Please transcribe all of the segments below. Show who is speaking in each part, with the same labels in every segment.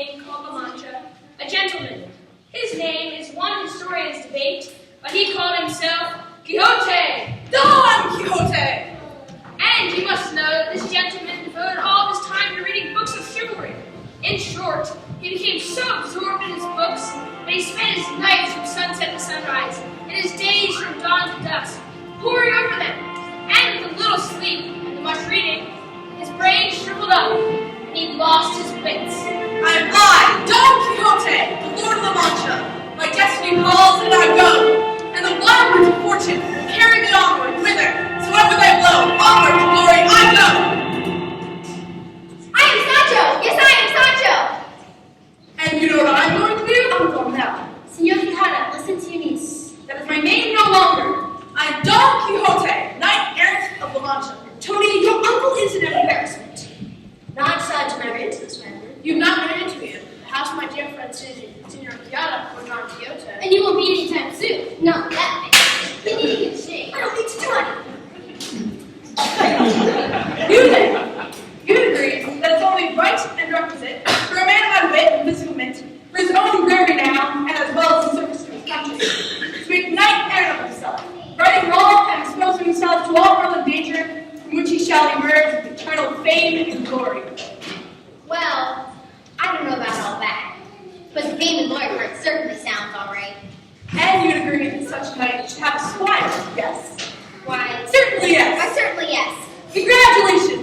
Speaker 1: king called La Mancha, a gentleman. His name is one historians debate, but he called himself Quixote.
Speaker 2: Don Quixote!
Speaker 1: And you must know that this gentleman devoted all of his time to reading books of chivalry. In short, he became so absorbed in his books that he spent his nights from sunset to sunrise, and his days from dawn to dusk, poring over them. And with a little sleep and much reading, his brain shriveled up, and he lost his wits.
Speaker 2: I, Don Quixote, the Lord of La Mancha. My destiny calls, and I go. And the wild winds of fortune carry me onward, whithersoever they blow. Onward to glory I go.
Speaker 3: I am Sancho. Yes, I am Sancho.
Speaker 2: And you know what I'm going to do?
Speaker 3: I'm going now. Senor Quijada, listen to your niece.
Speaker 2: That is my name no longer. I am Don Quixote, knight errant of La Mancha.
Speaker 3: Tony, your uncle is an embarrassment. Now I decided to marry into this family.
Speaker 2: You've not been into him. How's my dear friend Senor Quijada or Don Quixote?
Speaker 3: And you won't be anytime soon. Not that big. You need to get shaved. I don't need to do anything.
Speaker 2: You then. You agree that it's only right and requisite for a man of my wit and physical mint, for his own rare renown, and as well as the service to his country, to make knight errant of himself, righting wrong and exposing himself to all world of danger, from which he shall emerge with eternal fame and glory.
Speaker 3: Well, I don't know about all that, but the fame and glory part certainly sounds all right.
Speaker 2: And you'd agree that such a knight should have a squire, yes?
Speaker 3: Why?
Speaker 2: Certainly yes.
Speaker 3: Why, certainly yes.
Speaker 2: Congratulations!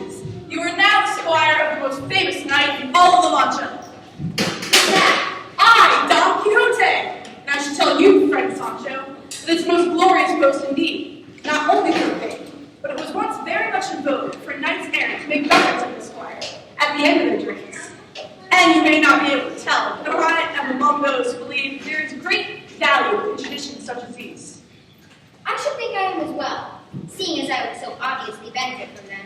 Speaker 2: You are now the squire of the most famous knight in all of La Mancha.
Speaker 3: What's that?
Speaker 2: I, Don Quixote! And I should tell you, friend Sancho, that it's a most glorious boast indeed, not only for fame, but it was once very much in vogue for knights errant to make reference of the squire at the end of their journeys. And you may not be able to tell, but I am among those who believe there is great value in traditions such as these.
Speaker 3: I should think I am as well, seeing as I would so obviously benefit from them.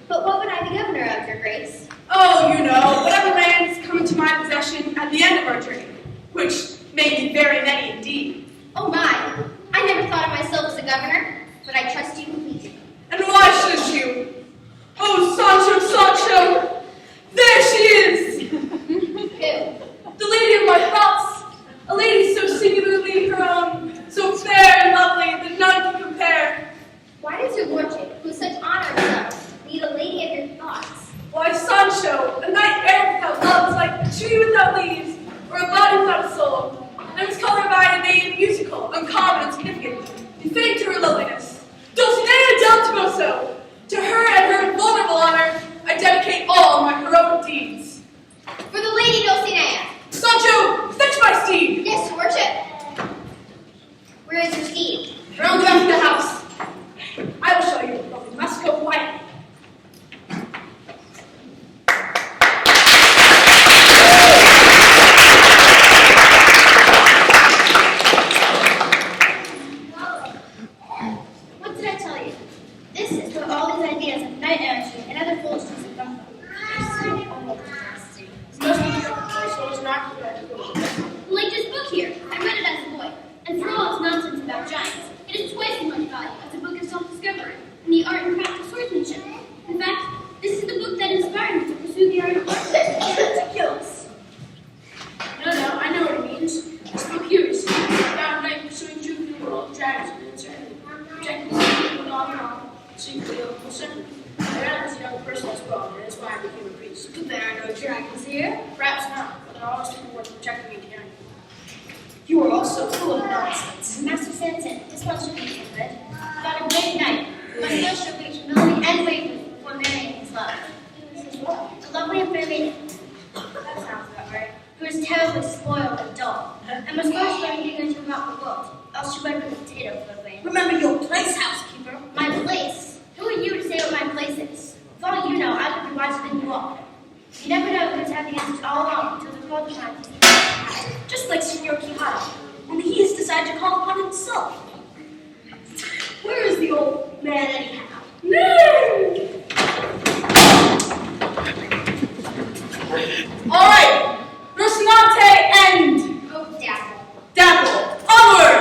Speaker 3: But what would I be governor of, your grace?
Speaker 2: Oh, you know, whatever lands come into my possession at the end of our journey, which may be very many indeed.
Speaker 3: Oh my, I never thought of myself as a governor, but I trust you completely.
Speaker 2: And why shouldn't you? Oh, Sancho, Sancho! There she is!
Speaker 3: Who?
Speaker 2: The lady of my thoughts! A lady so singularly her own, so fair and lovely that none can compare.
Speaker 3: Why does your lordship, who is such honor himself, need a lady of your thoughts?
Speaker 2: Why, Sancho, a knight errant without love is like a tree without leaves, or a body without a soul. And was colored by a name musical, uncommon and significant, befitting to her loveliness. Dulcinea del Toboso! To her and her invulnerable honor, I dedicate all my heroic deeds.
Speaker 3: For the lady Dulcinea.
Speaker 2: Sancho, fetch my steed!
Speaker 3: Yes, your worship. Where is your steed?
Speaker 2: Round back to the house. I will show you, but we must go quietly.
Speaker 3: What did I tell you? This is where all these ideas of knight errantry and other foolishness have come from. Like this book here. I read it as a boy. And for all its nonsense about giants, it is twice as much value as a book of self-discovery and the art and craft of swordsmanship. In fact, this is the book that inspired me to pursue the art of architecture. Ridiculous.
Speaker 4: No, I know what it means. This book here is about a knight pursuing truth in the world, dragons and uncertainty, protecting the city from all and all, secretly of certainty. I read it as a young person as well, and that's why I became a priest.
Speaker 3: Good there are no dragons here.
Speaker 4: Perhaps not, but there are always people worth protecting me and caring for.
Speaker 3: You are also full of nonsense. Master Sanson, this one should be so good. About a great knight, who must still show great humility and bravery before marrying his love. A lovely and fair maiden. That sounds about right. Who is terribly spoiled and dull, and must first learn English about the world, else she went with a potato for the brain.
Speaker 4: Remember your place, housekeeper.
Speaker 3: My place? Who are you to say what my place is? For all you know, I could be wiser than you are. You never know who's had the answers all along until the call shines.
Speaker 4: Just like Senor Quijada, only he has decided to call upon himself. Where is the old man anyhow?
Speaker 2: All right, Rocinante and
Speaker 3: Oh, Dapple.
Speaker 2: Dapple, onward!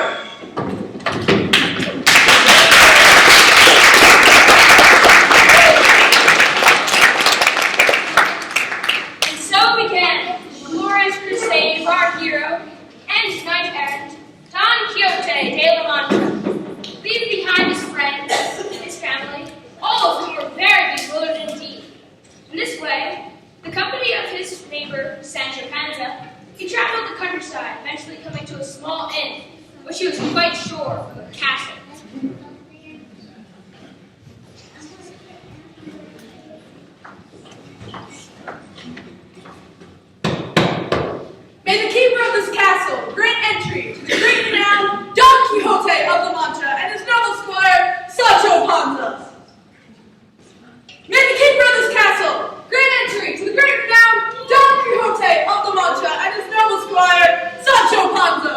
Speaker 1: And so began the countryside, eventually coming to a small inn, which he was quite sure was a castle.
Speaker 2: May the keeper of this castle grant entry to the great renowned Don Quixote of the Mancha and his noble squire, Sancho Panza. May the keeper of this castle grant entry to the great renowned Don Quixote of the Mancha and his noble squire, Sancho Panza.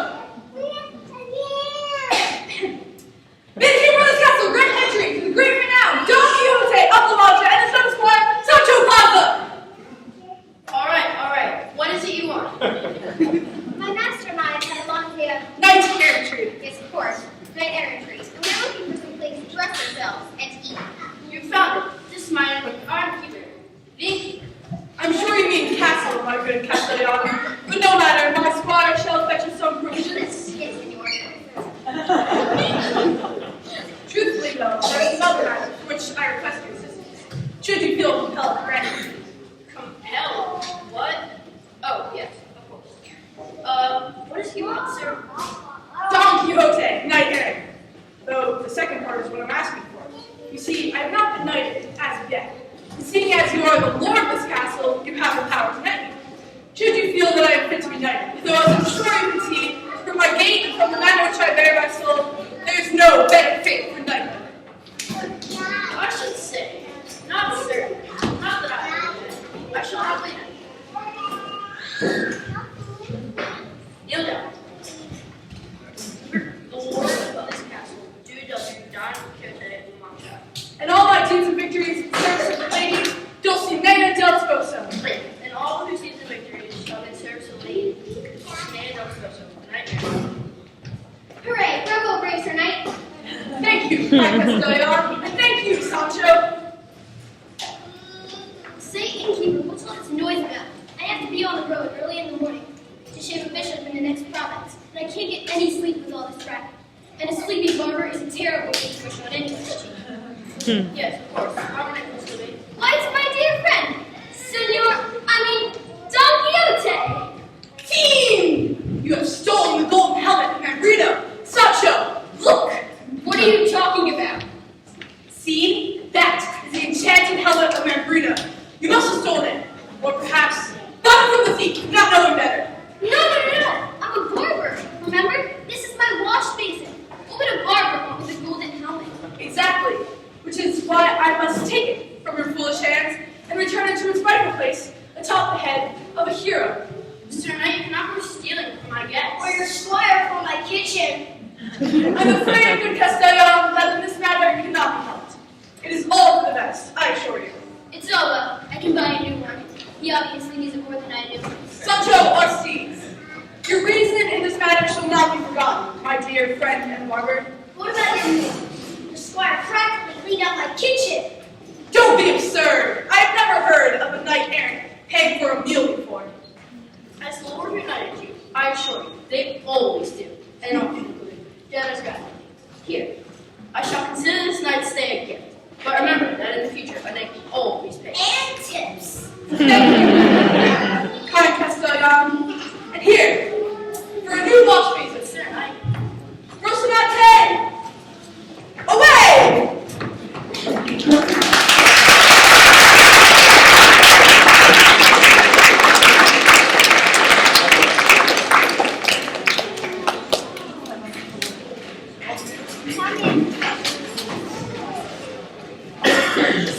Speaker 2: May the keeper of this castle grant entry to the great renowned Don Quixote of the Mancha and his noble squire, Sancho Panza.
Speaker 4: All right. What is it you want?
Speaker 3: My master and I had a long day of
Speaker 2: Knight errantry.
Speaker 3: yes, of course, night errantry, and we are looking for some place to rest ourselves and to eat.
Speaker 4: You found it. This is my keeper. The
Speaker 2: I'm sure you mean castle, my good Castellano. But no matter, my squire shall fetch us some provisions.
Speaker 3: Yes, senor.
Speaker 2: Truthfully, though, there is another matter for which I request your assistance. Should you feel compelled to grant it.
Speaker 4: compelled. What? Oh, yes, of course. What does he want, sir?
Speaker 2: Don Quixote, knight errant. Though the second part is what I'm asking for. You see, I have not been knighted as of yet. And seeing as you are the lord of this castle, you have the power to knight me. Should you feel that I am fit to be knighted, though as I'm sure you can see, from my gait and from the manner which I bear my soul, there is no better fit for knighthood.
Speaker 4: I should say, not sir. Not that I shall have later. Kneel down. The lord of this castle, Don Quixote of Mancha.
Speaker 2: And all my deeds and victories in service of the lady, Dulcinea del Toboso.
Speaker 4: And all who sees the victory shall get service of the lady, Dulcinea del Toboso. Nightmare.
Speaker 3: Hooray! Bravo, brave Sir Knight!
Speaker 2: Thank you, my Castellan, and thank you, Sancho.
Speaker 3: Say, innkeeper, what's all this noise about? I have to be on the road early in the morning to shave a bishop in the next province, and I can't get any sleep with all this traffic. And a sleepy barber is a terrible situation on any question.
Speaker 4: Yes, of course. Our name was Louis.
Speaker 3: Why, it's my dear friend, Don Quixote!
Speaker 2: Team! You have stolen the golden helmet of Mancha. Sancho, look!
Speaker 1: What are you talking about?
Speaker 2: See? That is the enchanted helmet of Mancha. You must have stolen it. Or perhaps got it from the thief, not knowing better.
Speaker 3: No. I'm a barber. Remember? This is my wash basin. What would a barber want with a golden helmet?
Speaker 2: Exactly. Which is why I must take it from your foolish hands and return it to its rightful place atop the head of a hero.
Speaker 4: Sir Knight, you cannot go stealing from my guests.
Speaker 3: Or your squire from my kitchen.
Speaker 2: I'm afraid, good Castellan, that in this matter you cannot be helped. It is all for the best, I assure you.
Speaker 3: It's all well. I can buy a new one. He obviously needs it more than I do.
Speaker 2: Sancho Ortiz, your reason in this matter shall not be forgotten, my dear friend and barber.
Speaker 3: What about your meal? The squire practically cleaned out my kitchen.
Speaker 2: Don't be absurd! I have never heard of a knight errant paying for a meal before.
Speaker 4: As the Lord united you, I assure you, they always do. And all people including generous gratitude. Here, I shall consider this night's stay a gift. But remember that in the future, a knight will always pay.
Speaker 3: And tips.
Speaker 2: Thank you, kind Castellan. And here, for a new wash basin,
Speaker 4: Sir Knight,
Speaker 2: Rocinante! Away!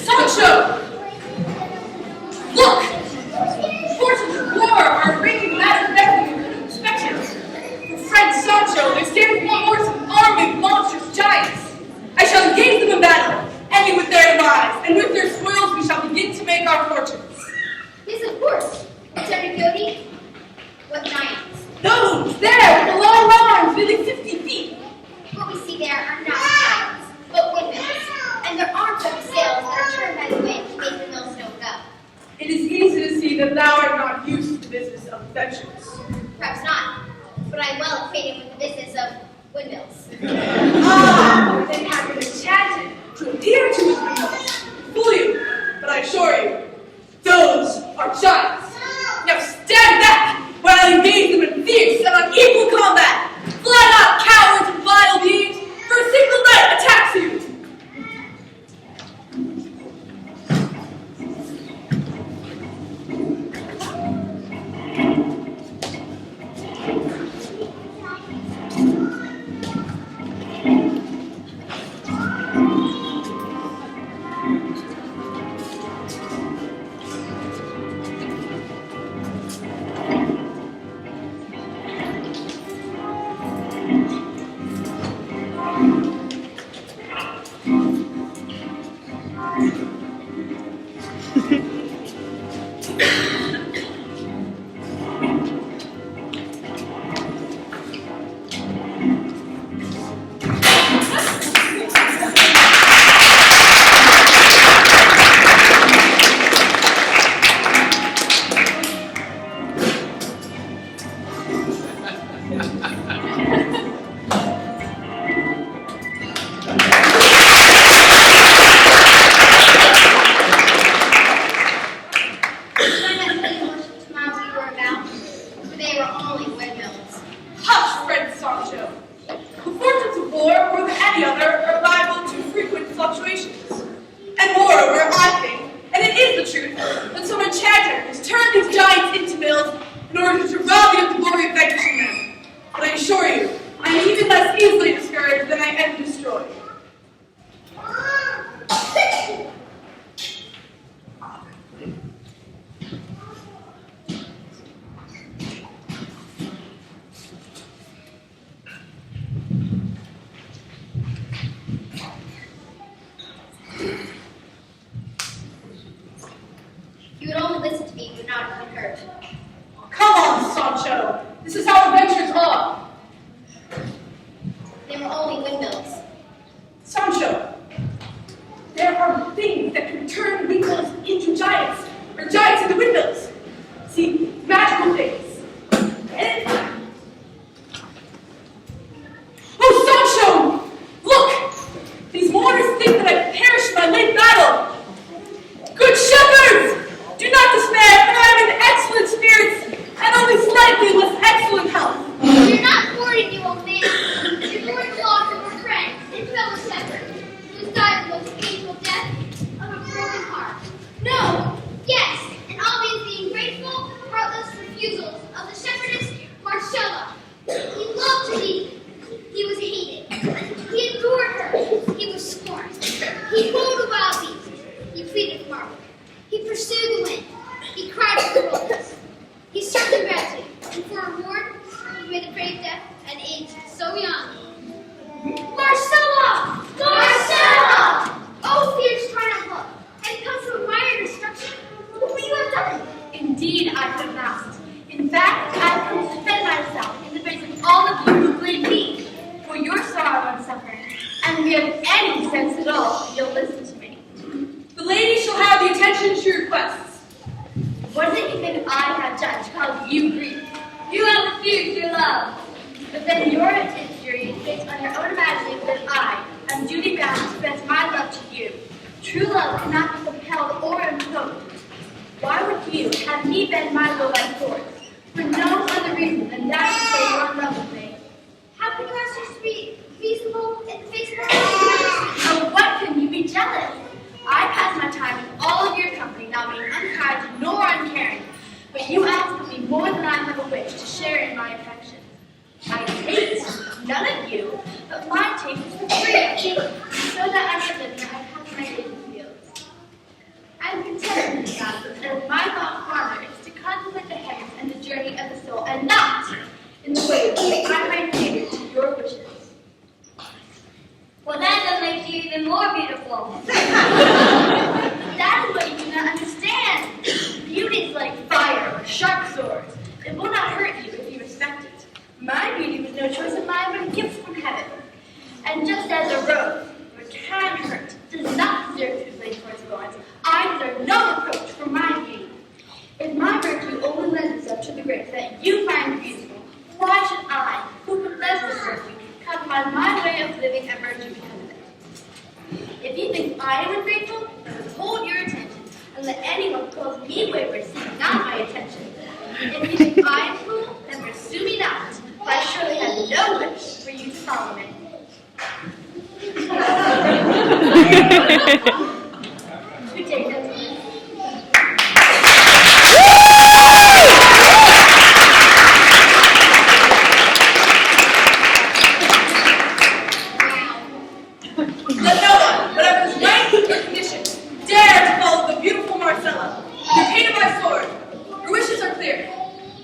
Speaker 2: Sancho! Look! Fortunes of war are arranging matters better than you could have expected. For friend Sancho, there stands before us an army of monstrous giants. I shall engage them in battle, ending with their lives, and with their spoils we shall begin to make our fortunes.
Speaker 3: Yes, of course. Lieutenant Cody? What giants?
Speaker 2: Those there, with the long arms, nearly 50 feet.
Speaker 3: What we see there are not giants, but windmills. And their arms have sails that are turned by the wind to make the millstone go.
Speaker 2: It is easy to see that thou art not used to the business of adventures.
Speaker 3: Perhaps not, but I am well acquainted with the business of windmills.
Speaker 2: Then have been enchanted to appear to his windmills. Fool you, but I assure you, those are giants. Now stand back while I engage them in fierce and Hush, friend Sancho. The fortunes of war, more than any other, are liable to frequent fluctuations. And moreover, I think, and it is the truth, that some enchanter has turned these giants into mills in order to rob you of the glory of vanquishing them. But I assure you, I am even less easily discouraged than I am destroyed.
Speaker 3: You would only listen to me, but not have been hurt.
Speaker 2: Come on, Sancho. This is how adventures are.
Speaker 3: They were only windmills.
Speaker 2: Sancho, there are things that can turn windmills into giants, or giants into windmills. See, magical things. And... Oh, Sancho! Look! These mourners think that I perished in my late battle. Good shepherds! Do not despair, for I am in excellent spirits, and only slightly less excellent health.
Speaker 3: You're not mourning, you old man. You're mourning the loss of a friend and fellow shepherd, who died the most painful death of a broken heart. No, yes, and obviously ungrateful, heartless refusals of the shepherdess Marcella. He loved to be. He was hated. He adored her. He was scorned. He rode the wild beast. He pleaded for marble. He pursued the wind. He cried for the wilderness. He served in gratitude, and for a reward, he made a brave death at an age so young. Marcella! Marcella! Oh, fierce triumph love! And come to admire your destruction? What would you have done?
Speaker 5: Indeed, I could have asked. In fact, I have come to defend myself in the face of all of you who blame me for your sorrow and suffering. And if you have any sense at all, you'll listen to me.
Speaker 2: The lady shall have the attention she requests.
Speaker 5: What is it you think I have done to cause you grief? You have refused your love. But then your injury is based on your own imagining that I am duty bound to express my love to you. True love cannot be compelled or imposed. Why would you have me bend my will by force? For no other reason than that to say you are in love with me.
Speaker 3: How can you ask us to be reasonable in the face of our
Speaker 5: Oh, what can you be jealous? I pass my time in all of your company, not being unkind nor uncaring. But you ask of me more than I have a wish to share in my affection. I hate none of you, but my taste is for freedom, so that I may live where I pass my days in the fields. I am content with God, and my thought farther is to contemplate the heavens and the journey of the soul, and not in the way that I might cater to your wishes.
Speaker 3: Well, that just makes you even more beautiful.
Speaker 5: That is what you do not understand. Beauty is like fire or sharp swords. It will not hurt you if you respect it. My beauty was no choice of mine, but a gift from heaven. And just as a rose, which can hurt, does not deserve to be placed for its thorns, I deserve no reproach for my beauty. If my virtue only lends itself to the grace that you find beautiful, why should I, who possess this virtue, compromise my way of living and virtue because of it? If you think I am ungrateful, then withhold your attention and let anyone who calls me wayward seek not my attention. If you think I am cruel, then pursue me not, for I surely have no wish for you to follow me. Good day, gentlemen.
Speaker 2: Let no one, whatever his rank or condition, dare to follow the beautiful Marcella. You're painted by sword. Your wishes are clear.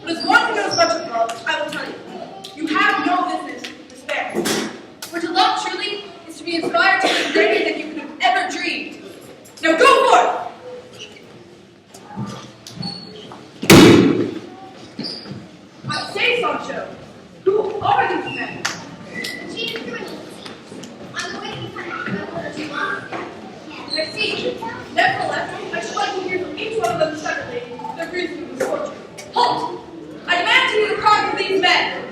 Speaker 2: But as one who knows much of love, I will tell you, you have no business to despair. For to love truly is to be inspired to be greater than you could have ever dreamed. Now go forth! I say, Sancho, who are these men?
Speaker 3: She is criminal. On the way to be punished by one of the monsters.
Speaker 2: I see. Nevertheless, I should like to hear from each one of them separately their reason for misfortune. Halt! I demand to hear the cries of these men.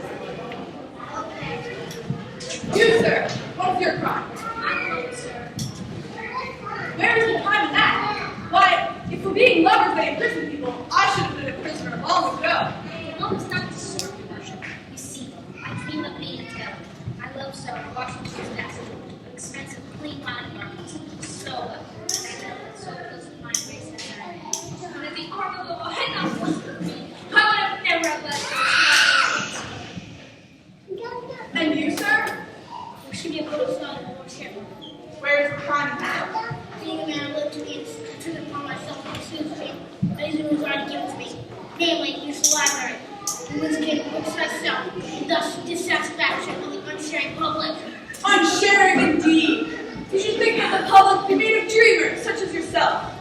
Speaker 2: daring indeed. You should think that the public be made of dreamers such as yourself.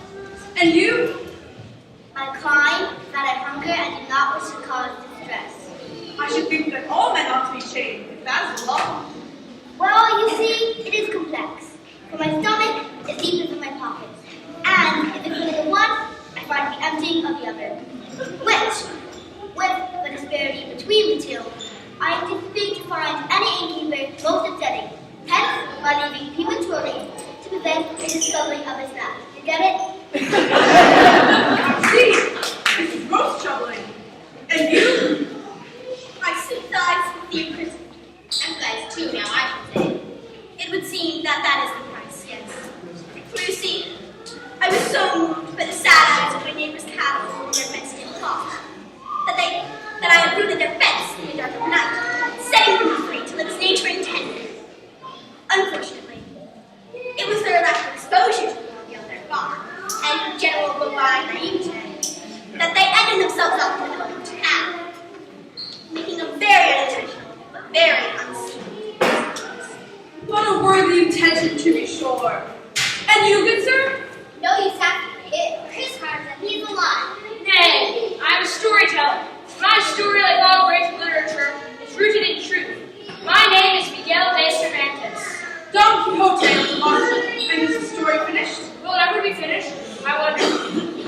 Speaker 2: And you?
Speaker 3: I climb, that I hunger, and do not wish to cause distress.
Speaker 2: I should think that all men ought to be shamed, if that is the law.
Speaker 3: Well, you see, it is complex. For my stomach is deeper than my pockets. And if it be the one, I find the emptying of the other. Which, with the disparity between the two, I anticipate to find any innkeeper most upsetting, hence by leaving prematurely to prevent the discovery of his mouth. You get it?
Speaker 2: I see. This is most troubling. And you?
Speaker 5: I sympathize with the imprisoned. Empathize too, now I should say. It would seem that that is the price, yes. For you see, I was so moved by the sad eyes of my neighbors' cattle and their fenced-in flock that I uprooted their fence in the dark of the night, setting them free to live as nature intended. Unfortunately, it was their lack of exposure to the world beyond their farm and general bovine naivete that they ended themselves up in the middle of town, making a very unintentional but very unseemly consequence.
Speaker 2: What a worthy intention, to be sure. And you, good sir?
Speaker 3: No use asking it. Chris harms that he's alive.
Speaker 1: Nay, I'm a storyteller. My story, like all great literature, is rooted in truth. My name is Miguel de Cervantes.
Speaker 2: Don Quixote of the Mancha. And is the story finished?
Speaker 1: Will it ever be finished? I wonder.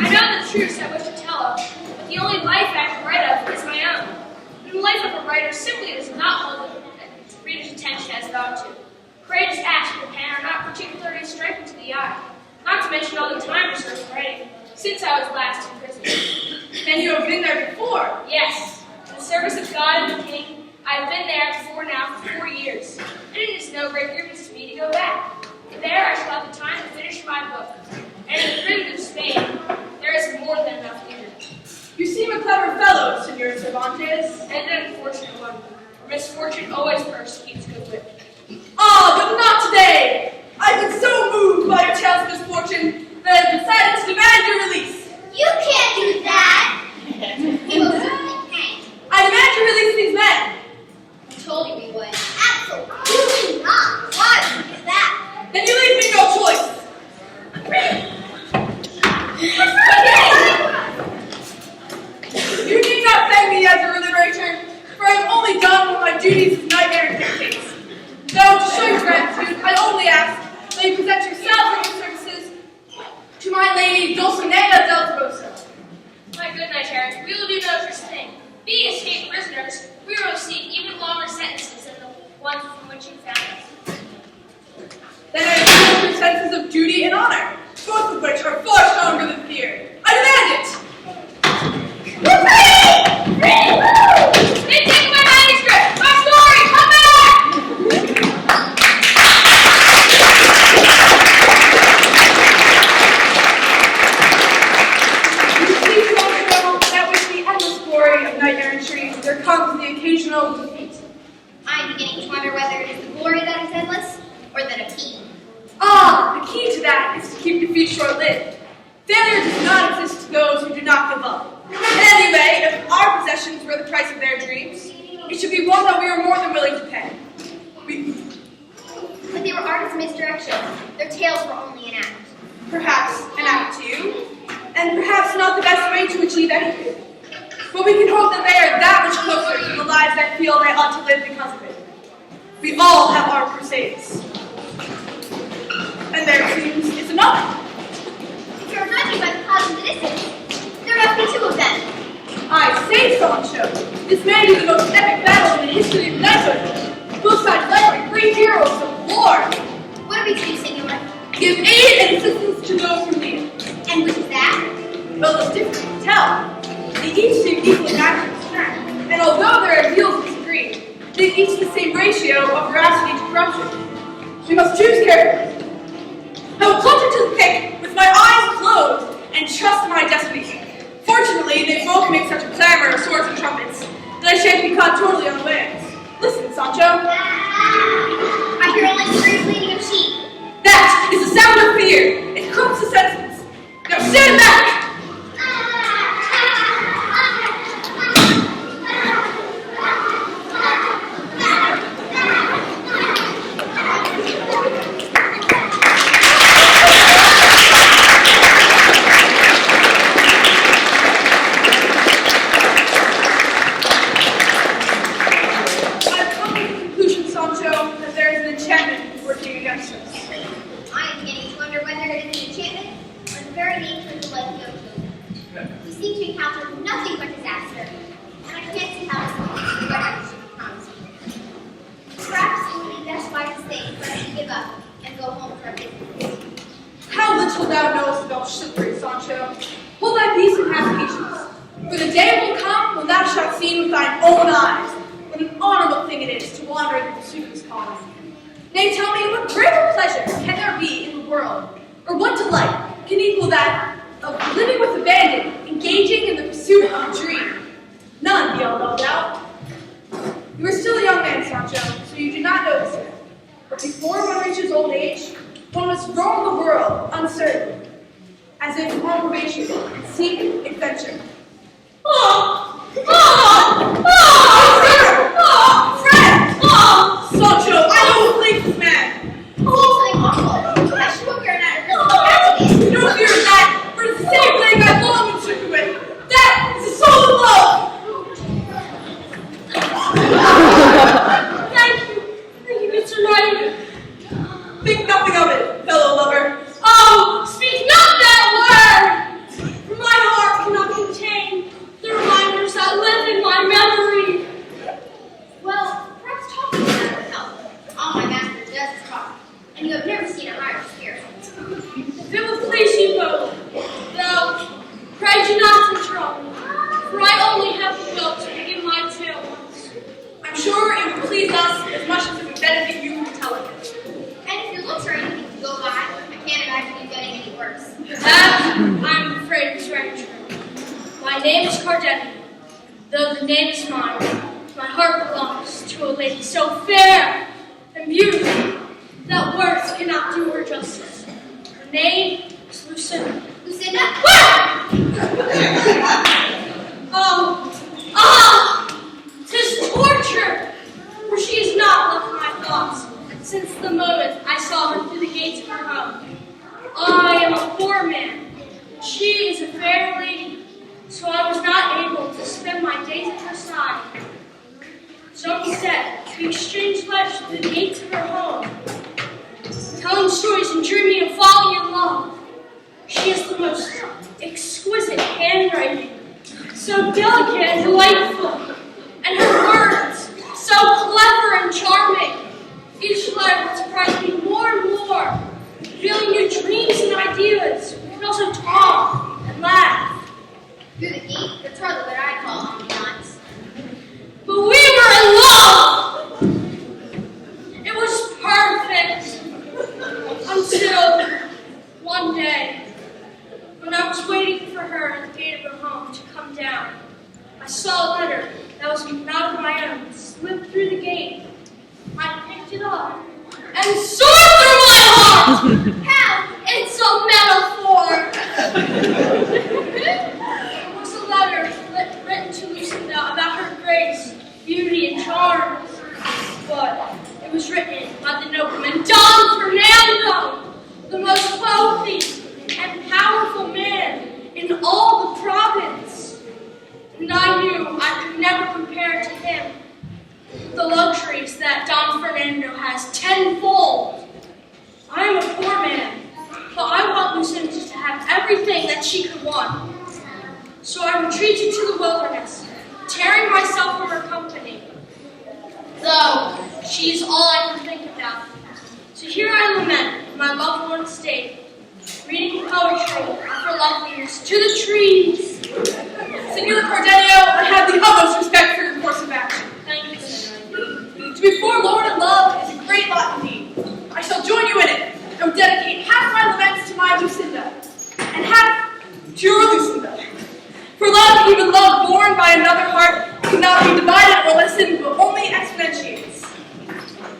Speaker 1: I know the truths I wish to tell of, but the only life I can write of is my own. And the life of a writer simply does not hold the reader's attention as it ought to. Courageous acts with the pen are not particularly striking to the eye, not to mention all the time reserved for writing, since I was last in prison.
Speaker 2: And you have been there before?
Speaker 1: Yes, in the service of God and the King, I have been there before now for 4 years, and it is no great grievance to me to go back. There I shall have the time to finish my book, and in the prison of Spain, there is more than enough leisure.
Speaker 2: You seem a clever fellow, Senor Cervantes.
Speaker 1: And an unfortunate one, for misfortune always persecutes good wit.
Speaker 2: Ah, but not today! I've been so moved by your tales of misfortune that I've decided to demand your release.
Speaker 3: You can't do that. He will certainly hang.
Speaker 2: I demand you release these men.
Speaker 3: I told you we would. Absolutely not. Why would you do that?
Speaker 2: Then you leave me no choice. You need not thank me as a liberator, for I have only done what my duties as knight-errant dictates. Though, to show your gratitude, I only ask that you present yourself and your services to my lady Dulcinea del Toboso.
Speaker 1: My good knight-errant, we will do no such thing. Being escaped prisoners, we will receive even longer sentences than the ones from which you found us.
Speaker 2: Then I accept your senses of duty and honor, both of which are far stronger than fear. I demand it!
Speaker 3: We're free! Free! Woo!
Speaker 1: They take my manuscript! My story! Come back!
Speaker 2: You see, Sancho, that with the endless glory of knight-errantry, there comes the occasional defeat.
Speaker 3: I'm beginning to wonder whether it is the glory that is endless or that a key.
Speaker 2: Ah, the key to that is to keep defeat short-lived. Failure does not exist to those who do not give up. Anyway, if our possessions were the price of their dreams, it should be one that we are more than willing to pay.
Speaker 3: But they were artists' misdirection. Their tales were only an act.
Speaker 2: Perhaps an act two, and perhaps not the best way to achieve anything. But we can hope that they are that much closer to the lives that feel they ought to live because of it. We all have our crusades. And there seems is another.
Speaker 3: If you're judging by the cause of the distance, there must be two of them.
Speaker 2: I say, Sancho, this may be the most epic battle in the history of knighthood. Both sides like great heroes of war.
Speaker 3: What are we to do, senor?
Speaker 2: Give aid and assistance to those who need it.
Speaker 3: And which is that?
Speaker 2: Well, it's difficult to tell. They each seem equally natural strength, and although their ideals disagree, they have each the same ratio of veracity to corruption. We must choose carefully. I will plunge into the thick with my eyes closed and trust my destiny. Fortunately, they both make such a clamor of swords and trumpets that I shan't be caught totally unawares. Listen, Sancho.
Speaker 3: I hear only the scream bleating of sheep.
Speaker 2: That is the sound of fear. It corrupts the senses. Now stand back! Nay, tell me, what greater pleasure can there be in the world, or what delight can equal that of living with abandon, engaging in the pursuit of a dream? None, beyond all doubt. You are still a young man, Sancho, so you do not know this yet. But before one reaches old age, one must roam the world uncertain, as if on probation, and seek adventure. Friend! Sancho, I don't believe this man.
Speaker 3: Something awful. I should look her at her.
Speaker 2: Don't fear that, for it is the same thing I long and stricken with. That is the soul of love.
Speaker 1: Thank you, Mr. Knight.
Speaker 2: Think nothing of it, fellow lover.
Speaker 1: Oh, speak not that word! For my heart cannot contain the reminders that live in my memory.
Speaker 3: Well, perhaps talking is not of help. All my master does is talk, and you have never seen a higher spirit.
Speaker 1: If it will please you both, though, pray do not interrupt me, for I only have the will to begin my tale once.
Speaker 2: I'm sure it would please us as much as it would benefit you from telling it.
Speaker 3: And if your looks are anything to go by, I can't imagine you getting any worse.
Speaker 1: That, I'm afraid, is very true. My name is Cardetti, though the name is mine. My heart belongs to a lady so fair and beautiful that words cannot do her justice. Her name is Lucinda.
Speaker 3: Lucinda?
Speaker 1: Oh, 'tis torture, for she has not left my thoughts since the moment I saw her through the gates of her home. I am a poor man. She is a fair lady, so I was not able to spend my days at her side. So instead, we exchanged letters through the gates of her home, telling stories and dreaming of falling in love. She has the most exquisite handwriting, so delicate and delightful, and her words so clever and charming. Each letter would surprise me more and more, revealing new dreams and ideas. We could also talk and laugh.
Speaker 3: Through the gate, that's hardly what I call ambiance.
Speaker 1: But we were in love! It was perfect. Until one day, when I was waiting for her at the gate of her home to come down, I saw a letter that was not of my own slip through the gate. I picked it up and soared through my heart! How? It's a metaphor! It was a letter written to Lucinda about her grace, beauty, and charms. But it was written by the nobleman Don Fernando, the most wealthy and powerful man in all the province. And I knew I could never compare to him the luxuries that Don Fernando has tenfold. I am a poor man, but I want Lucinda to have everything that she could want. So I retreated to the wilderness, tearing myself from her company, though she is all I can think about. So here I lament my loved one's state, reading poetry of her loveliness to the trees.
Speaker 2: Senor Cardenio, I have the utmost respect for your course of action.
Speaker 1: Thank you, Sir.
Speaker 2: To be forlorn in love is a great lot indeed. I shall join you in it, and will dedicate half my laments to my Lucinda, and half to your Lucinda. For love, even love born by another heart, cannot be divided or lessened, but only exponentiates.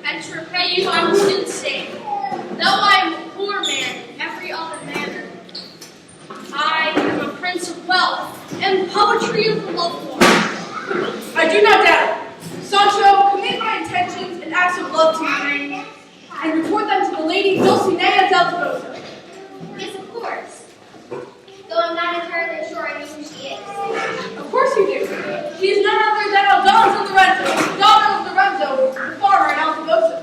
Speaker 1: And to repay you, I will still say, though I am a poor man in every other manner, I am a prince of wealth and poetry of the loved one.
Speaker 2: I do not doubt it. Sancho, commit my intentions and acts of love to me, and report them to the lady Dulcinea del Toboso.
Speaker 3: Yes, of course. Though I'm not entirely sure I know who she is.
Speaker 2: Of course you do. She is none other than Aldonza Lorenzo, daughter of Lorenzo, the farmer in Altoboso.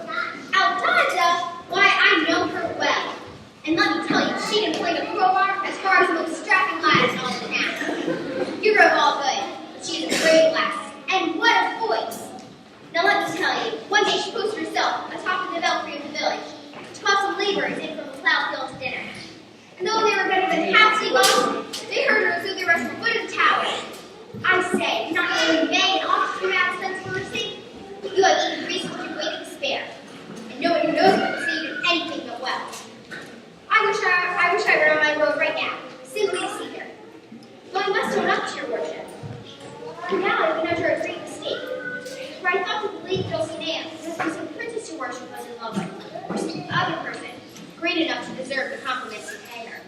Speaker 3: Aldonza? Why, I know her well. And let me tell you, she can fling a crowbar as far as the most strapping lad in all the town. You're of all good. She is a brave lass. And what a voice! Now let me tell you, one day she posted herself atop of the belfry of the village to call some laborers in from the plow field For I thought that the lady Dulcinea must be some princess who she was in love with, or some other person great enough to deserve the compliments you pay her.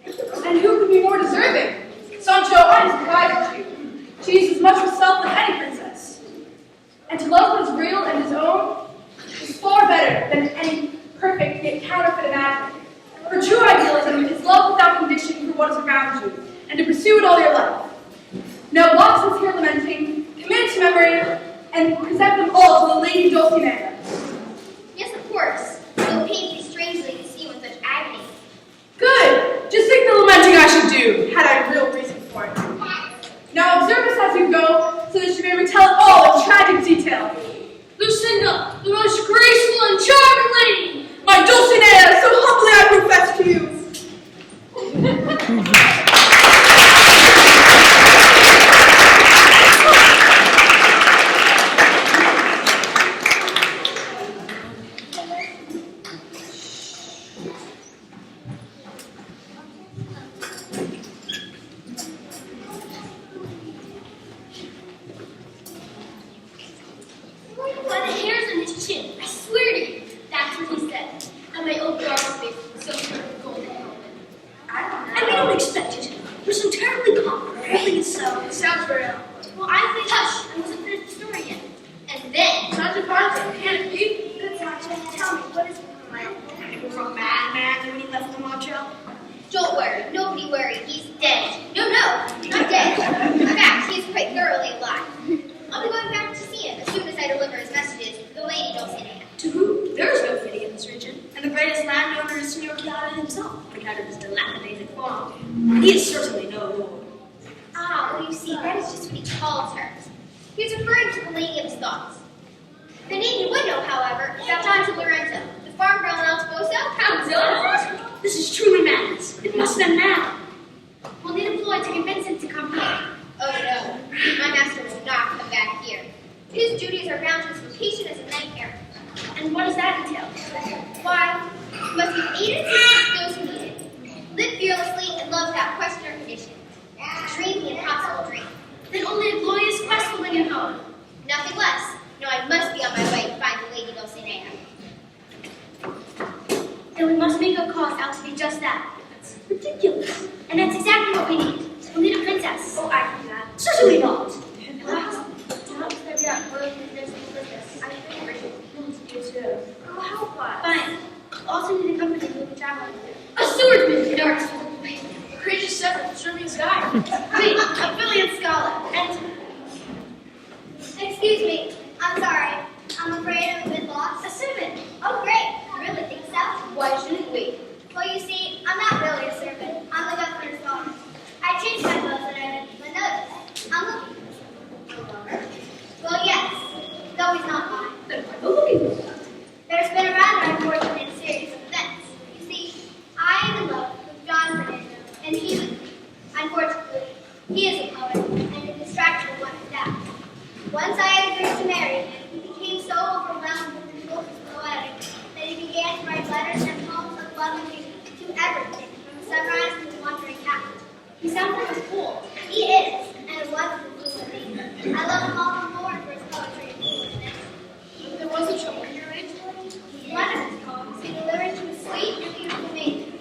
Speaker 2: And who could be more deserving? Sancho, I am surprised at you. She is as much herself as any princess. And to love what is real and his own is far better than any perfect yet counterfeit imagining. For true idealism is love without condition for what is around you, and to pursue it all your life. Now walk sincere lamenting, commit to memory, and present them all to the Lady Dulcinea.
Speaker 3: Yes, of course. It will pain me strangely to see you in such agony.
Speaker 2: Good! Just think the lamenting I should do, had I real reason for it. Now observe us as you go, so that you may retell it all in tragic detail.
Speaker 1: Lucinda, the most graceful and charming lady!
Speaker 2: My Dulcinea, so humbly I profess to you.
Speaker 5: By the hairs on his chin, I swear to you, that's what he said. And my old dog's face was so sort of golden helmet. And we don't expect it. We're so terribly calm. Really is so.
Speaker 1: It sounds very odd.
Speaker 5: Well, I think hush. I wasn't finished the story yet. And then,
Speaker 1: Sancho Panza, can it be?
Speaker 5: good Sancho, tell me, what is my from a madman when he left the Mancha?
Speaker 3: Don't worry, nobody worry, he's dead. No, not dead. In fact, he's quite thoroughly alive. I'll be going back to see him as soon as I deliver his messages to the Lady Dulcinea.
Speaker 5: To whom? There is no fitting in this region, and the greatest landowner is Senor Quixote himself, for out of his dilapidated farm. And he is certainly no lord.
Speaker 3: Ah, well, you see, that is just what he calls her. He was referring to the lady of his thoughts. The name you would know, however, is Don Lorenzo, the farm girl in El Toboso.
Speaker 5: Count This is truly madness. It must end now. We'll need a ploy to convince him to come here.
Speaker 3: Oh no, my master will not come back here. His duties are bound to his vocation as a knight errant.
Speaker 5: And what does that entail?
Speaker 3: Why, he must be aided and assisted those who need it. Live fearlessly and love without question or condition. To dream the impossible dream.
Speaker 5: Then only a glorious quest will bring him home.
Speaker 3: Nothing less. No, I must be on my way to find the Lady Dulcinea.
Speaker 5: Then we must make our cause out to be just that. That's ridiculous. And that's exactly what we need. We'll need a princess. Oh, I can do that. Certainly not.
Speaker 3: Oh, help us.
Speaker 5: Fine. Also need a company who will travel.
Speaker 1: A swordsman in dark a courageous shepherd serving his guide.
Speaker 3: Wait, a brilliant scholar. And excuse me, I'm sorry. I'm afraid I'm a bit lost.
Speaker 5: A servant.
Speaker 3: Oh, great. You really think so?
Speaker 1: Why shouldn't we?
Speaker 3: Well, you see, I'm not really a servant. I'm the governor's daughter. I changed my clothes and I didn't notice. I'm looking for someone. Well, yes, though he's not mine.
Speaker 1: Then why go looking for one?
Speaker 3: There's been a rather unfortunate series of events. You see, I am in love with John Fernando, and he, unfortunately, he is a poet and a distraction one to doubt. Once I had agreed to marry him, he became so overwhelmed with his looks poetic that he began to write letters and poems of love and beauty to everything, from the sunrise to the wandering captain.
Speaker 5: He sounds like a fool.
Speaker 3: He is, and a wonderful fool indeed. I love him all the more for his poetry and foolishness.
Speaker 1: There was a trouble in your age.
Speaker 3: One of his poems he delivered to a sweet and beautiful maiden.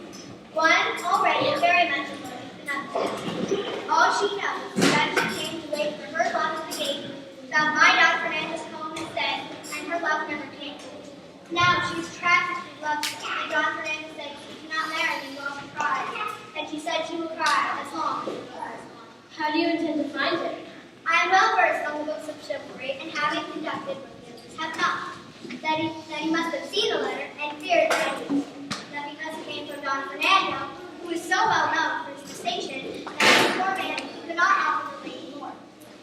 Speaker 3: One already very much in love with another. All she knows is that she came to wait for her love at the gate, found my Don Fernando's home instead, and her love never came. Now she is tragically loved, and Don Fernando said she cannot marry me while she cries, and she said she will cry as long as she loves.
Speaker 5: How do you intend to find her?
Speaker 3: I am well versed on the books of chivalry, and having conducted with him, have not. That he must have seen the letter and feared that because it came from Don Fernando, who is so well known for his distinction, that as a poor man he could not offer the lady more.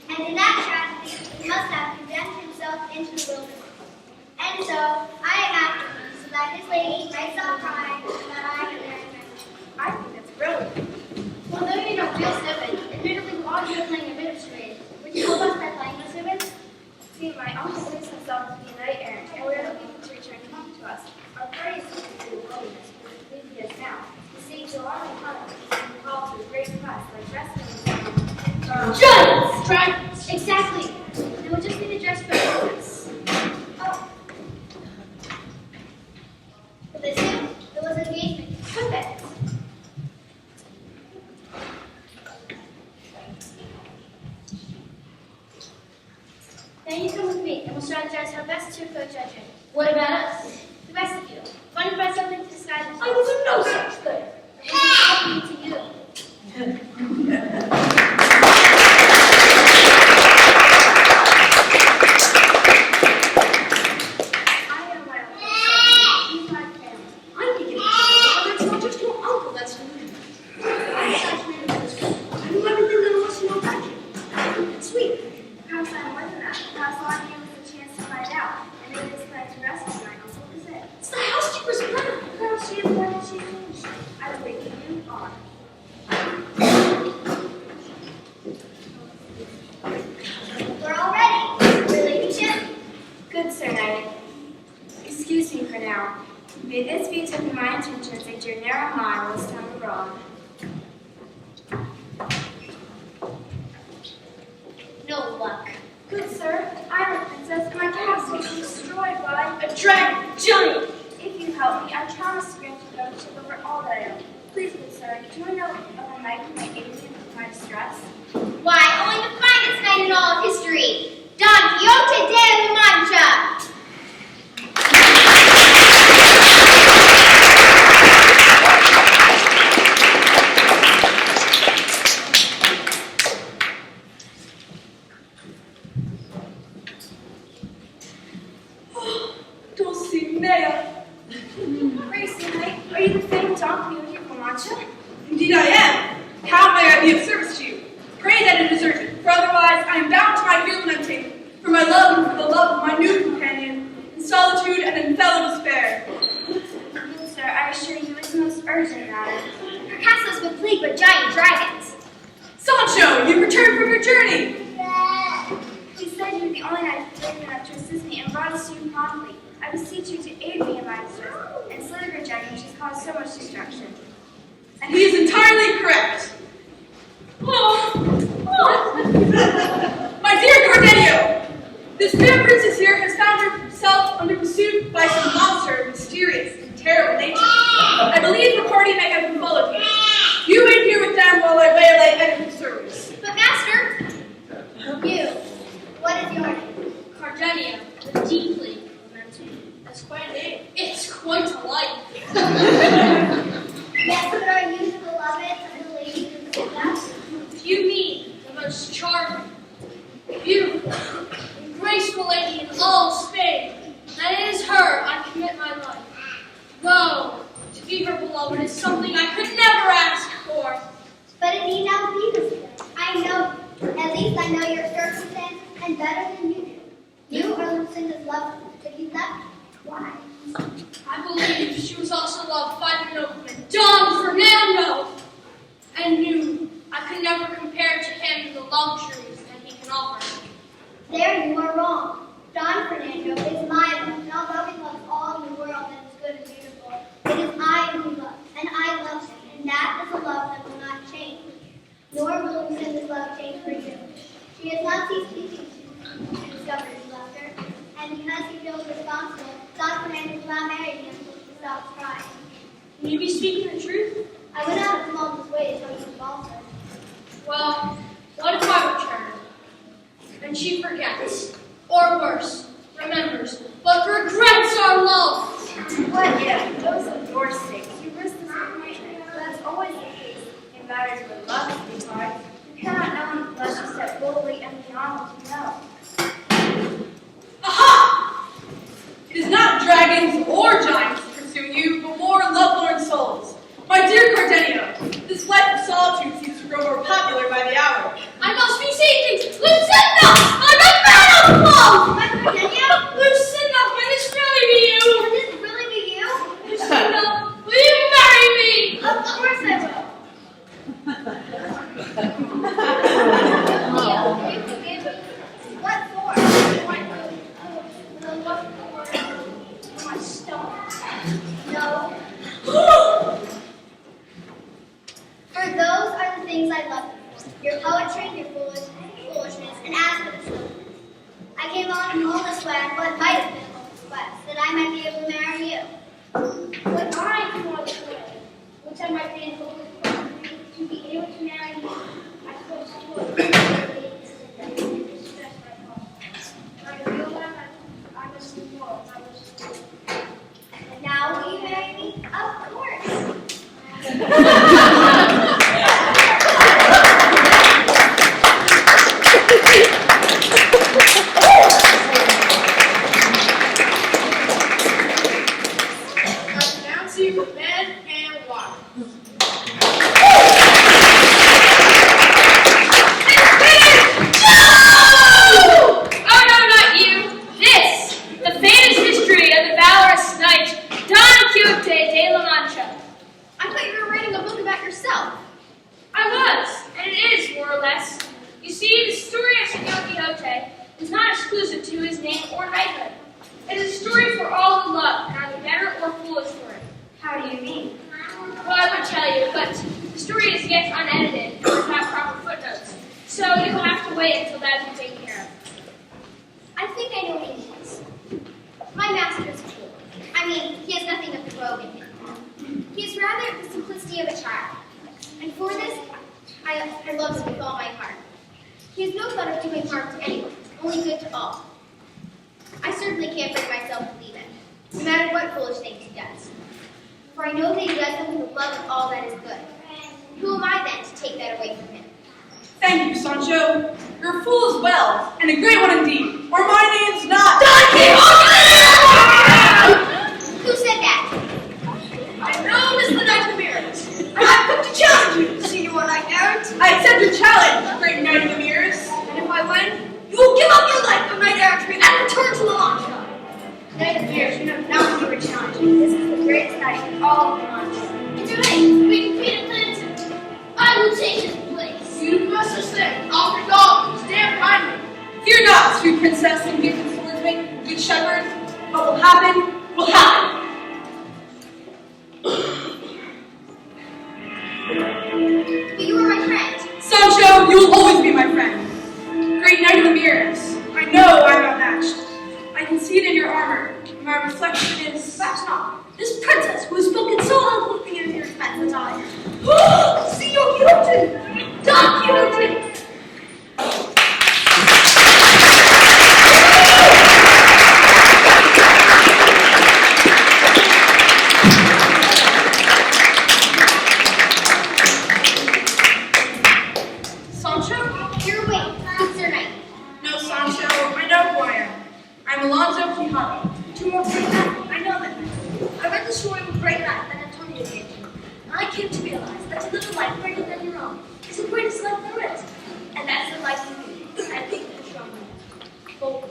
Speaker 3: And in that tragedy, he must have condemned himself into the wilderness. And so I am after him, so that his lady might stop crying that I can marry him.
Speaker 2: I think that's brilliant.
Speaker 5: Well, though you're no real servant, admittedly while you're playing a bit of charade, would you help us by playing the servant?
Speaker 6: See, my uncle believes himself to be a knight errant, and we are looking to return home to us. Our party is moving through the wilderness, where we believe he is now. The city's alarming hunt is called to a great quest, like wrestling and
Speaker 5: Giants! Dragons! Exactly. And we'll just need a dress for us.
Speaker 3: with me, and we'll strategize how best to approach our journey.
Speaker 5: What about us?
Speaker 3: The rest of you, find something to disguise yourselves.
Speaker 5: I was no such thing.
Speaker 3: I'll to you. I am my uncle. He's my family.
Speaker 2: I'm beginning to know that it's not just your uncle that's familiar. I'm saturated with this book. I know everything there was to know about you. It's sweet.
Speaker 6: Perhaps I'm more than that. Perhaps all I need was a chance to find out. And maybe this plan to rescue my uncle is it.
Speaker 2: It's the housekeeper's plan.
Speaker 6: Perhaps she is more than she thinks. I will wait for you on.
Speaker 3: We're all ready. Your ladyship?
Speaker 6: Good Sir Knight. Excuse me for now. May this be taken my intentions at your narrow mind this time abroad.
Speaker 3: No luck.
Speaker 6: Good sir, I am a princess and my castle was destroyed by
Speaker 5: A dragon giant.
Speaker 6: If you help me, I promise to grant you ownership over all that I own. Please, good sir, do you know of a knight who might aid me in my distress?
Speaker 3: Why, only the finest knight in all of history, Don Quixote de Mancha.
Speaker 2: Dulcinea.
Speaker 6: Gracie, knight, are you the famed Don Quixote of Mancha?
Speaker 2: Indeed I am. How may I be of service to you? Pray that it is urgent, for otherwise I am bound to my field and table, for my love and for the love of my new companion, in solitude and in fellow despair.
Speaker 6: Good sir, I assure you it's the most urgent matter.
Speaker 3: Her castle's been plagued with giant dragons.
Speaker 2: Sancho, you've returned from your journey.
Speaker 6: You said you were the only knight brave enough to assist me and brought us to you promptly. I beseech you to aid me in my distress and slay the dragon which has caused so much destruction.
Speaker 2: And he is entirely correct. My dear Cardenio, this fair princess here has found herself under pursuit by some monster of mysterious and terrible nature. I believe her party may have been followed here. You wait here with them while I waylay any of the servants.
Speaker 3: But master, you, what is your name?
Speaker 1: Cardenio, the deeply lamented. That's quite a name. It's quite a life.
Speaker 3: Yes, but are you the beloved of the lady who said that?
Speaker 1: You mean the most charming, beautiful, and graceful lady in all Spain, and it is her I commit my life. Though, to be her beloved is something I could never ask for.
Speaker 3: But it need not be this way. I know you. At least I know your circumstances and better than you do. You are Lucinda's lover, but you left her. Why?
Speaker 1: I believe she was also loved by the nobleman, Don Fernando, and knew I could never compare to him the luxuries that he can offer.
Speaker 3: There you are wrong. Don Fernando is my love, and although he loves all in the world that is good and beautiful, it is I who love, and I love him, and that is a love that will not change. Nor will Lucinda's love change for you. She has not ceased speaking to discover his laughter, and because he feels responsible, Don Fernando will not marry him until he stops crying.
Speaker 1: Can you be speaking the truth?
Speaker 3: I would not have come all this way to tell you the falsehood.
Speaker 1: Well, what if I return, and she forgets, or worse, remembers, but regrets our love?
Speaker 6: What if, those of your sake, you risk disappointment? That's always the case in matters where love is defined. You cannot know unless you step boldly and beyond what you know.
Speaker 2: Aha! It is not dragons or giants pursuing you, but more lovelorn souls. My dear Cardenio, this life of solitude seems to grow more popular by the hour.
Speaker 1: I must be seeking Lucinda! I'm a man of love!
Speaker 3: But Virginia,
Speaker 1: Lucinda, can this really be you?
Speaker 3: would this really be you?
Speaker 1: Lucinda, will you marry me?
Speaker 3: Of course I will. You forgive me? What for?
Speaker 1: For my stomach.
Speaker 3: No. For those are the things I love you for. Your poetry, your foolishness, and as for the silliness. I came on all this way on what might have been a hopeless quest, that I might be able to marry you.
Speaker 6: But I came on this way, which I might be in hopeless quest, to be able to marry you. I suppose I would. Are you
Speaker 1: It is a story for all who love, and either better or foolish for it.
Speaker 6: How do you mean?
Speaker 1: Well, I would tell you, but the story is yet unedited and does have proper footnotes, so you will have to wait until that is taken care of.
Speaker 3: I think I know what he means. My master is cool. I mean, he has nothing of the rogue in him. He is rather the simplicity of a child. And for this, I love him with all my heart. He has no thought of doing harm to anyone, only good to all. I certainly can't bring myself to leave him, no matter what foolish things he does. For I know that he does them with the love of all that is good. Who am I then to take that away from him?
Speaker 2: Thank you, Sancho. You're a fool as well, and a great one indeed. Or my name's not Don
Speaker 3: Who said that?
Speaker 2: I'm known as the Knight of the Mirrors. I've come to challenge you. See what I merit? I accept your challenge, great Knight of the Mirrors. And if I win, you will give up your life of knight errantry and return to the Mancha.
Speaker 6: Knight of the Mirrors, you have not you were challenging. This is the greatest knight in all of the Mancha.
Speaker 5: It's right. We defeat Atlanta. I will take his place.
Speaker 4: You must have said, I'll resolve you. Stand behind me.
Speaker 2: Fear not, sweet princess and gifted swordsman, good shepherd. What will happen, will happen.
Speaker 3: But you are my friend.
Speaker 2: Sancho, you will always be my friend. Great Knight of the Mirrors, I know I'm outmatched. I can see it in your armor. My reflection is...
Speaker 6: Perhaps not. This princess who has spoken so eloquently in your defense as I. See your Quixote! Don Quixote!
Speaker 2: Sancho?
Speaker 3: You're awake, good Sir Knight.
Speaker 2: No, Sancho, I know who I am. I'm Alonso Quixote.
Speaker 6: Two more great men. I know them. I read the story of a great knight that Antonio gave you. And I came to realize that to live a life greater than your own is the greatest life there is. And that's the life you lead. I think that's your own. Bold.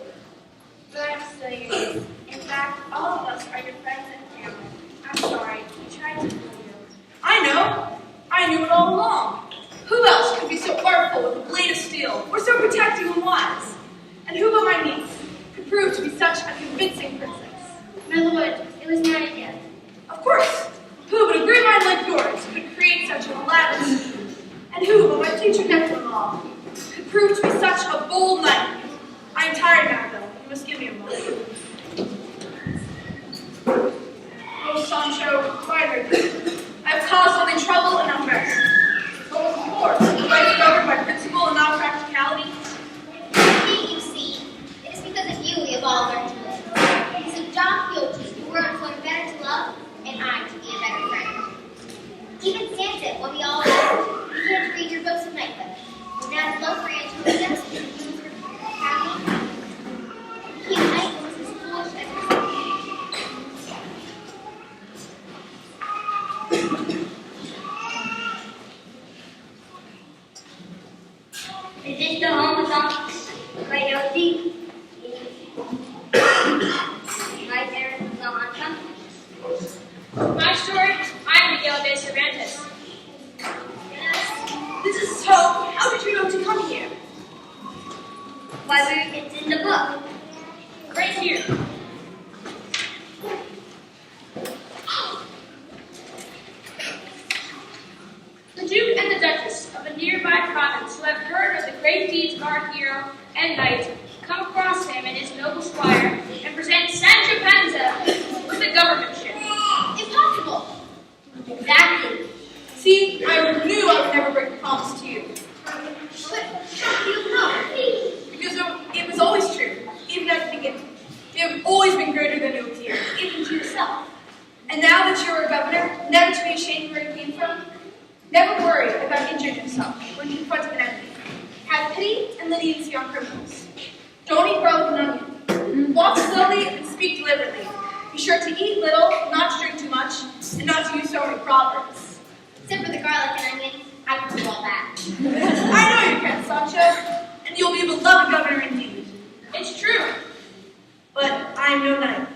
Speaker 5: Perhaps so you do. In fact, all of us are your friends and family. I'm sorry, we tried to fool you.
Speaker 2: I know. I knew it all along. Who else could be so artful with a blade of steel, or so protecting and wise? And who but my niece could prove to be such a convincing princess?
Speaker 5: My lord, it was not a gift.
Speaker 2: Of course. Who but a great mind like yours could create such an elaborate scheme? And who but my future nephew-in-law could prove to be such a bold knight? I am tired now, though. You must give me a moment. Oh, Sancho, why are you? I have caused only trouble and unrest. What was the war? Life governed by principle and not practicality?
Speaker 3: You see, it is because of you we have all learned to live. It is of Don Quixote who were to learn better to love, and I to be a better friend. Even Santa, when we all left, began to read your books of knighthood. And out of love for Angelorum, he was happy. He and knight was as foolish as himself.
Speaker 5: Is this the home of Don Quixote? Right there in the Mancha?
Speaker 1: My story, I am Miguel de Cervantes.
Speaker 5: Yes.
Speaker 2: This is so. How did you know to come here?
Speaker 5: Whether it's in the book.
Speaker 1: Right here. The Duke and the Duchess of a nearby province who have heard of the great deeds of our hero and knight come across him and his noble squire and present Sancho Panza with a governmentship.
Speaker 3: Impossible!
Speaker 1: Exactly.
Speaker 2: See, I knew I would never break the promise to you.
Speaker 3: But how do you know?
Speaker 2: Because it was always true, even at the beginning. You have always been greater than you appear, even to yourself. And now that you are a governor, never to be ashamed where you came from, never worry about injuring yourself when confronting an enemy. Have pity and leniency on criminals. Don't eat garlic and onion. Walk slowly and speak deliberately. Be sure to eat little, not to drink too much, and not to use so many proverbs.
Speaker 3: Except for the garlic and onion, I can do all that.
Speaker 2: I know you can, Sancho, and you'll be a beloved governor indeed.
Speaker 1: It's true.
Speaker 2: But I am no knight.